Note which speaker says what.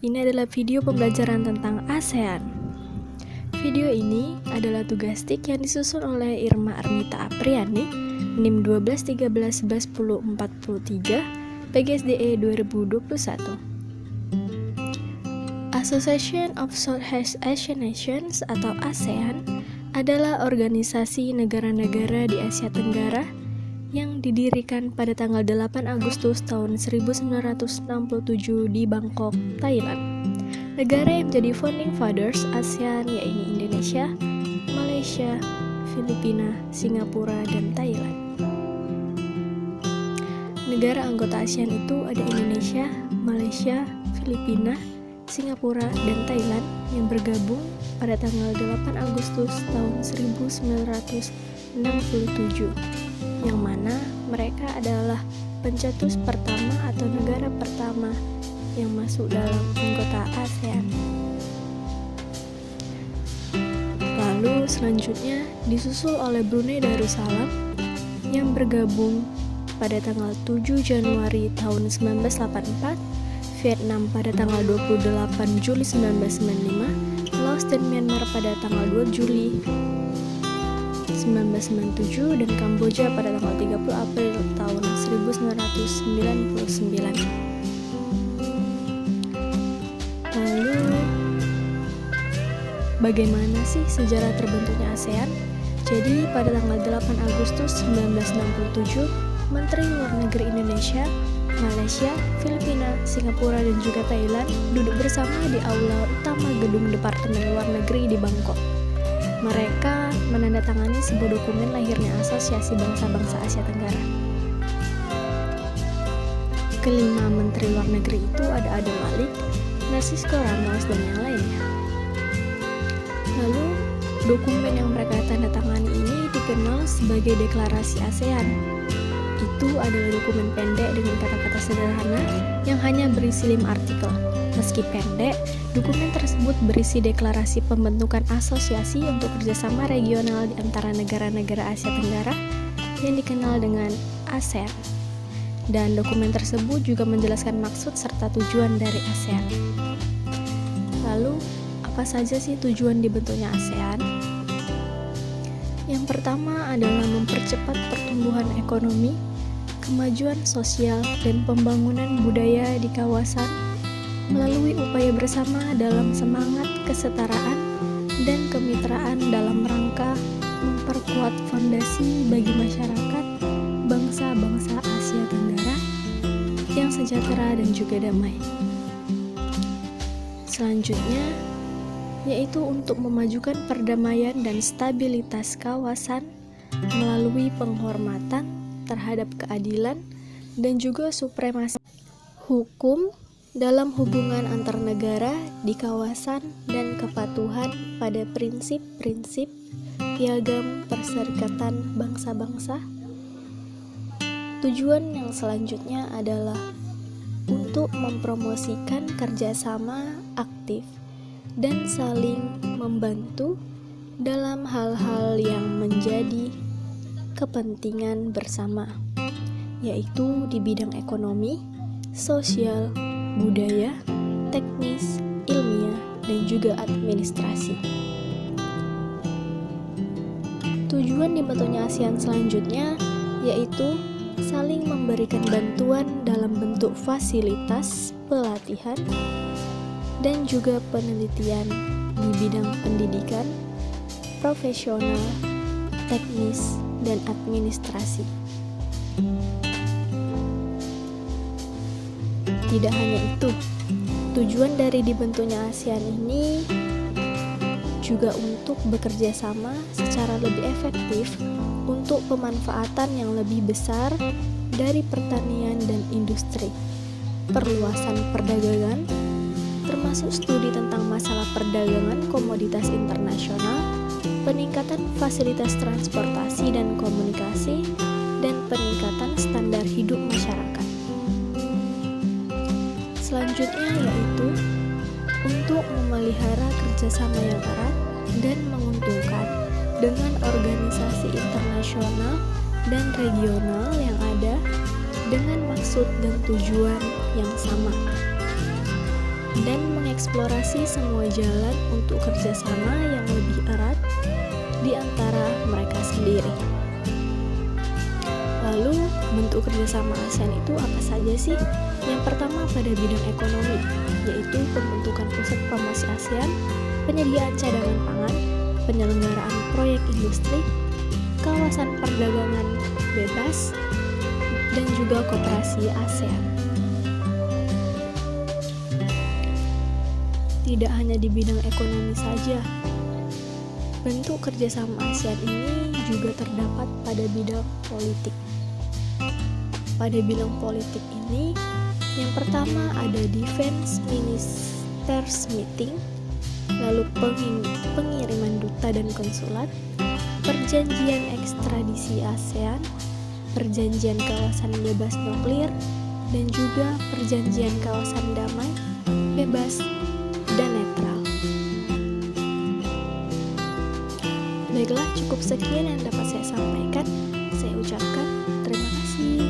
Speaker 1: ini adalah video pembelajaran tentang ASEAN. Video ini adalah tugas TIK yang disusun oleh Irma Armita Apriani, NIM 1213111043, PGSDE 2021. Association of Southeast Asian Nations atau ASEAN adalah organisasi negara-negara di Asia Tenggara yang didirikan pada tanggal 8 Agustus tahun 1967 di Bangkok, Thailand. Negara yang menjadi founding fathers ASEAN yaitu Indonesia, Malaysia, Filipina, Singapura, dan Thailand. Negara anggota ASEAN itu ada Indonesia, Malaysia, Filipina, Singapura, dan Thailand yang bergabung pada tanggal 8 Agustus tahun 1967, yang mana mereka adalah pencetus pertama atau negara pertama yang masuk dalam anggota ASEAN. Lalu selanjutnya disusul oleh Brunei Darussalam yang bergabung pada tanggal 7 Januari tahun 1984, Vietnam pada tanggal 28 Juli 1995, Laos dan Myanmar pada tanggal 2 Juli 1997, dan Kamboja pada tanggal 30 April tahun 1999. Lalu, bagaimana sih sejarah terbentuknya ASEAN? Jadi, pada tanggal 8 Agustus 1967, Menteri Luar Negeri Indonesia, Malaysia, Filipina, Singapura, dan juga Thailand duduk bersama di aula utama gedung Departemen Luar Negeri di Bangkok. Mereka menandatangani sebuah dokumen lahirnya Asosiasi Bangsa-Bangsa Asia Tenggara. Kelima menteri luar negeri itu ada Adam Malik, Narcisco Ramos, dan yang lainnya. Lalu, dokumen yang mereka tandatangani ini dikenal sebagai Deklarasi ASEAN. Itu adalah dokumen pendek dengan kata-kata sederhana yang hanya berisi 5 artikel. Meski pendek, dokumen tersebut berisi deklarasi pembentukan asosiasi untuk kerjasama regional di antara negara-negara Asia Tenggara yang dikenal dengan ASEAN. Dan dokumen tersebut juga menjelaskan maksud serta tujuan dari ASEAN. Lalu, apa saja sih tujuan dibentuknya ASEAN? Yang pertama adalah mempercepat pertumbuhan ekonomi, kemajuan sosial, dan pembangunan budaya di kawasan melalui upaya bersama dalam semangat kesetaraan dan kemitraan dalam rangka memperkuat fondasi bagi masyarakat bangsa-bangsa Asia Tenggara yang sejahtera dan juga damai. Selanjutnya, yaitu untuk memajukan perdamaian dan stabilitas kawasan melalui penghormatan terhadap keadilan dan juga supremasi hukum dalam hubungan antar negara di kawasan dan kepatuhan pada prinsip-prinsip piagam perserikatan bangsa-bangsa. Tujuan yang selanjutnya adalah untuk mempromosikan kerjasama aktif dan saling membantu dalam hal-hal yang menjadi kepentingan bersama, yaitu di bidang ekonomi, sosial, budaya, teknis, ilmiah, dan juga administrasi. Tujuan dibentuknya ASEAN selanjutnya yaitu saling memberikan bantuan dalam bentuk fasilitas pelatihan dan juga penelitian di bidang pendidikan, profesional, teknis, dan administrasi. Tidak hanya itu, tujuan dari dibentuknya ASEAN ini juga untuk bekerja sama secara lebih efektif untuk pemanfaatan yang lebih besar dari pertanian dan industri, perluasan perdagangan, termasuk studi tentang masalah perdagangan komoditas internasional, peningkatan fasilitas transportasi dan komunikasi, dan peningkatan standar hidup masyarakat. Selanjutnya yaitu untuk memelihara kerjasama yang erat dan menguntungkan dengan organisasi internasional dan regional yang ada dengan maksud dan tujuan yang sama. dan mengeksplorasi semua jalan untuk kerjasama yang lebih erat di antara mereka sendiri. Lalu, bentuk kerjasama ASEAN itu apa saja sih? Yang pertama pada bidang ekonomi, yaitu pembentukan pusat promosi ASEAN, penyediaan cadangan pangan, penyelenggaraan proyek industri, kawasan perdagangan bebas, dan juga koperasi ASEAN. Tidak hanya di bidang ekonomi saja, bentuk kerjasama ASEAN ini juga terdapat pada bidang politik. Pada bidang politik ini, yang pertama ada Defense Ministers Meeting, lalu pengiriman duta dan konsulat, perjanjian ekstradisi ASEAN, perjanjian kawasan bebas nuklir, dan juga perjanjian kawasan damai, bebas, dan netral. Baiklah, cukup sekian yang dapat saya sampaikan. Saya ucapkan terima kasih.